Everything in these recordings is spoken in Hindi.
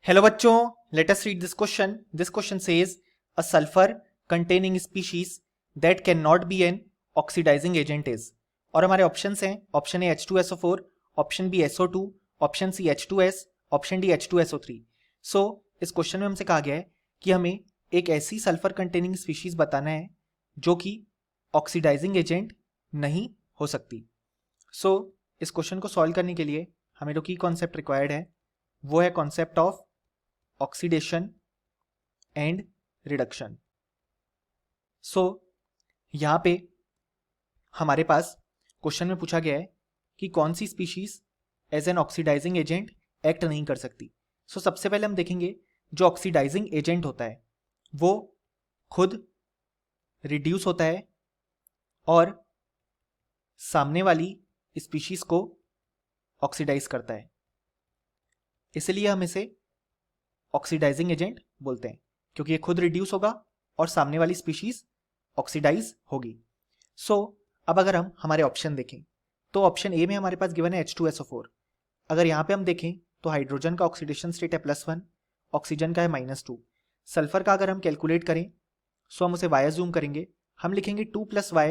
हेलो बच्चों, let us read this question. This question says a sulphur containing species that can not be an oxidising agent is. और हमारे ऑप्शंस हैं. Option A H2SO4, option B SO2, option C H2S, option D H2SO3. So इस क्वेश्चन में हमसे कहा गया है कि हमें एक ऐसी सल्फर कंटेनिंग स्पीशीज बताना है जो कि ऑक्सीडाइजिंग एजेंट नहीं हो सकती. सो इस क्वेश्चन को सॉल्व करने के लिए हमें जो की कॉन्सेप्ट रिक्वायर्ड है वो है concept of oxidation and reduction. So यहां पे हमारे पास क्वेश्चन में पूछा गया है कि कौन सी species as an oxidising agent act नहीं कर सकती. सो सबसे पहले हम देखेंगे जो ऑक्सीडाइजिंग एजेंट होता है वो खुद रिड्यूस होता है और सामने वाली स्पीशीज को ऑक्सीडाइज करता है, इसलिए हम इसे ऑक्सीडाइजिंग एजेंट बोलते हैं क्योंकि ये खुद रिड्यूस होगा और सामने वाली स्पीशीज ऑक्सीडाइज होगी. सो अब अगर हम हमारे ऑप्शन देखें तो ऑप्शन ए में हमारे पास गिवन है H2SO4. अगर यहाँ पे हम देखें तो हाइड्रोजन का ऑक्सीडेशन स्टेट है +1, ऑक्सीजन का है -2. सल्फर का अगर हम कैलकुलेट करें सो हम उसे वाई जूम करेंगे, हम लिखेंगे 2 + y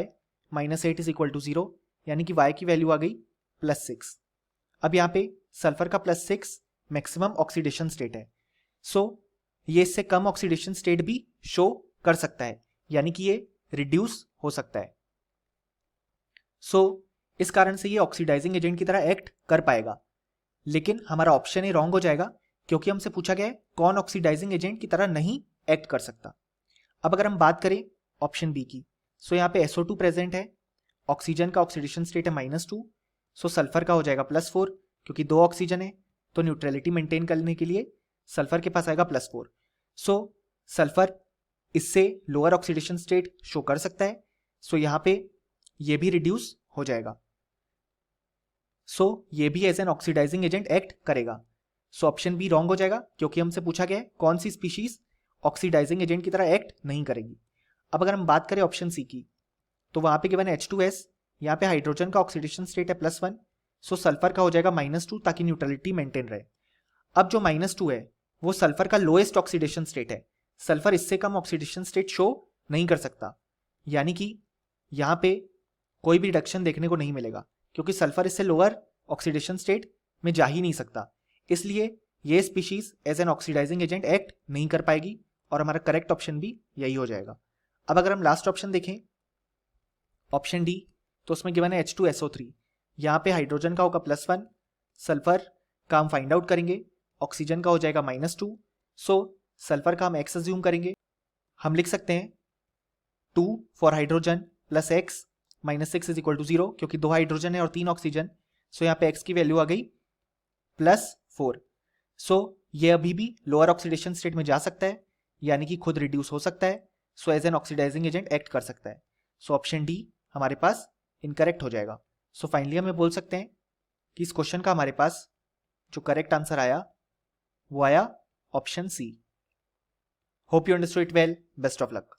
-8 = 0, यानी कि y की वैल्यू आ गई +6. अब यहाँ पे सल्फर का +6 मैक्सिमम ऑक्सीडेशन स्टेट है. सो ये इससे कम ऑक्सीडेशन स्टेट भी शो कर सकता है, यानी कि ये रिड्यूस हो सकता है. सो इस कारण से ये ऑक्सीडाइजिंग एजेंट की तरह एक्ट कर पाएगा. लेकिन हमारा ऑप्शन ए रॉन्ग हो जाएगा क्योंकि हमसे पूछा गया है कौन ऑक्सीडाइजिंग एजेंट की तरह नहीं एक्ट कर सकता. अब अगर हम बात करें ऑप्शन बी की, सो यहाँ पे SO2 प्रेजेंट है, ऑक्सीजन का ऑक्सीडेशन स्टेट है -2, सो सल्फर का हो जाएगा +4 क्योंकि 2 ऑक्सीजन है तो न्यूट्रलिटी मेंटेन करने के लिए सल्फर के पास आएगा +4. सो सल्फर इससे लोअर ऑक्सीडेशन स्टेट शो कर सकता है, सो यहाँ पे ये भी रिड्यूस हो जाएगा. सो ये भी as an oxidising agent act करेगा. सो ऑप्शन बी रॉन्ग हो जाएगा क्योंकि हमसे पूछा गया है कौन सी स्पीशीज ऑक्सीडाइजिंग एजेंट की तरह एक्ट नहीं करेगी. अब अगर हम बात करें ऑप्शन सी की तो वहां पे गिवन है H2S, यहाँ पे हाइड्रोजन का ऑक्सीडेशन स्टेट है +1, सो सल्फर का हो जाएगा -2 ताकि न्यूट्रलिटी मेंटेन रहे. अब जो -2 है वो सल्फर का लोएस्ट ऑक्सीडेशन स्टेट है, सल्फर इससे कम ऑक्सीडेशन स्टेट शो नहीं कर सकता, यानी कि यहाँ पे कोई भी रिडक्शन देखने को नहीं मिलेगा क्योंकि सल्फर इससे लोअर ऑक्सीडेशन स्टेट में जा ही नहीं सकता. इसलिए ये species as an oxidising agent act नहीं कर पाएगी और हमारा करेक्ट ऑप्शन भी यही हो जाएगा. अब अगर हम लास्ट ऑप्शन देखें ऑप्शन डी, तो उसमें गिवन है H2SO3, यहाँ पे हाइड्रोजन का होगा +1, सल्फर का हम फाइंड आउट करेंगे, ऑक्सीजन का हो जाएगा -2, सो सल्फर का हम x अज्यूम करेंगे, हम लिख सकते हैं 2 फॉर हाइड्रोजन + x -6 = 0 क्योंकि 2 हाइड्रोजन है और 3 ऑक्सीजन, सो यहाँ पे x की वैल्यू आ गई +4. सो ये अभी भी लोअर ऑक्सीडेशन स्टेट में जा सकता है, यानी कि खुद रिड्यूस हो सकता है, so as an oxidising agent act कर सकता है. सो ऑप्शन डी हमारे पास इनकरेक्ट हो जाएगा. सो फाइनली हमें बोल सकते हैं कि इस क्वेश्चन का हमारे पास जो करेक्ट आंसर आया वो आया option C. Hope you understood it well. Best of luck.